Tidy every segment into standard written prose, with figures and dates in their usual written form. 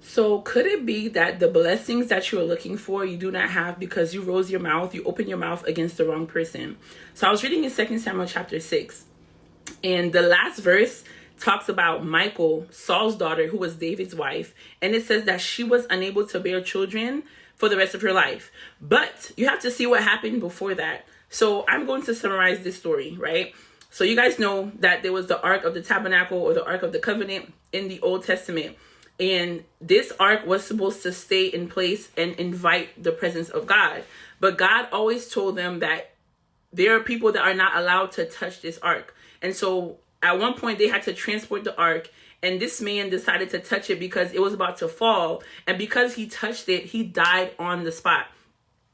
So could it be that the blessings that you are looking for, you do not have because you rose your mouth, you open your mouth against the wrong person? So I was reading in 2 Samuel chapter 6, and the last verse talks about Michal, Saul's daughter, who was David's wife. And it says that she was unable to bear children for the rest of her life. But you have to see what happened before that. So I'm going to summarize this story, right? So you guys know that there was the Ark of the Tabernacle, or the Ark of the Covenant, in the Old Testament. And this ark was supposed to stay in place and invite the presence of God. But God always told them that there are people that are not allowed to touch this ark. And so at one point they had to transport the ark, and this man decided to touch it because it was about to fall. And because he touched it, he died on the spot.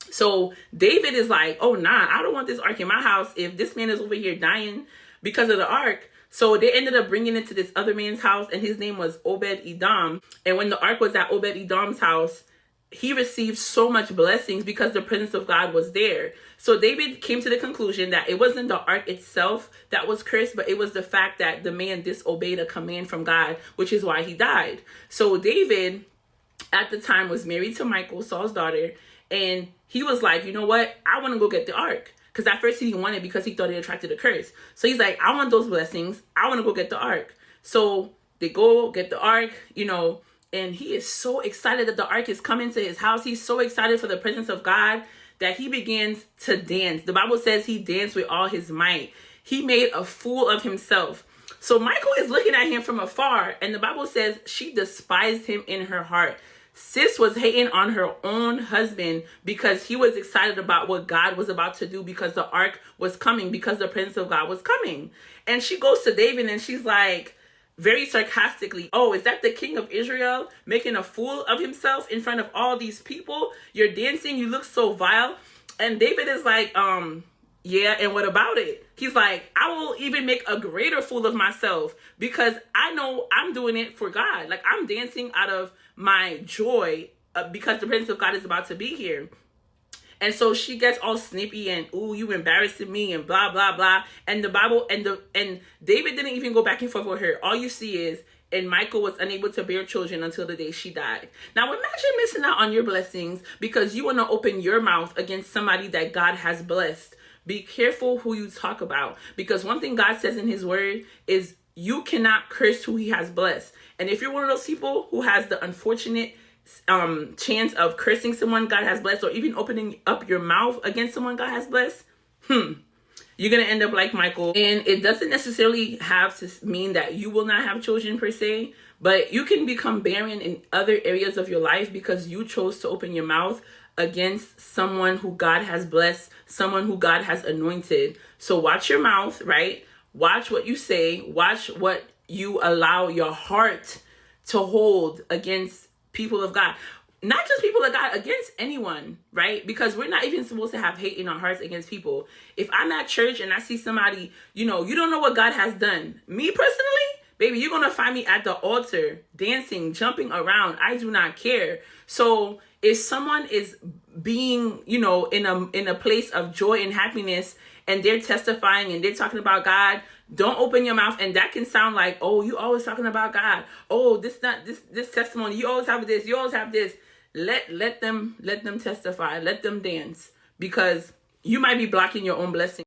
So David is like, oh, nah, I don't want this ark in my house if this man is over here dying because of the ark. So they ended up bringing it to this other man's house, and his name was Obed-Edom. And when the ark was at Obed-Edom's house, he received so much blessings because the presence of God was there. So David came to the conclusion that it wasn't the ark itself that was cursed, but it was the fact that the man disobeyed a command from God, which is why he died. So David, at the time, was married to Michal, Saul's daughter, and he was like, you know what? I want to go get the ark. Because at first he didn't want it because he thought it attracted a curse. So he's like, I want those blessings. I want to go get the ark. So they go get the ark, and he is so excited that the ark is coming to his house. He's so excited for the presence of God that he begins to dance. The Bible says he danced with all his might. He made a fool of himself. So Michal is looking at him from afar, and the Bible says she despised him in her heart. Sis was hating on her own husband because he was excited about what God was about to do, because the ark was coming, because the presence of God was coming. And she goes to David and she's like, very sarcastically, oh, is that the king of Israel making a fool of himself in front of all these people? You're dancing, you look so vile. And David is like, yeah, and what about it? He's like, I will even make a greater fool of myself because I know I'm doing it for God. Like, I'm dancing out of my joy because the presence of God is about to be here. And so she gets all snippy and, ooh, you embarrassing me and blah, blah, blah. And the Bible and David didn't even go back and forth with her. All you see is, and Michal was unable to bear children until the day she died. Now imagine missing out on your blessings because you want to open your mouth against somebody that God has blessed. Be careful who you talk about, because one thing God says in his word is you cannot curse who he has blessed. And if you're one of those people who has the unfortunate chance of cursing someone God has blessed, or even opening up your mouth against someone God has blessed, you're going to end up like Michal. And it doesn't necessarily have to mean that you will not have children per se, but you can become barren in other areas of your life because you chose to open your mouth against someone who God has blessed, someone who God has anointed. So watch your mouth, right? Watch what you say. Watch what you allow your heart to hold against people of God. Not just people of God, against anyone, right? Because we're not even supposed to have hate in our hearts against people. If I'm at church and I see somebody, you don't know what God has done. Me personally, baby, you're going to find me at the altar, dancing, jumping around. I do not care. So if someone is being, in a place of joy and happiness, and they're testifying and they're talking about God, don't open your mouth. And that can sound like, oh, you always talking about God. Oh, this testimony, you always have this, you always have this. Let them testify, let them dance, because you might be blocking your own blessing.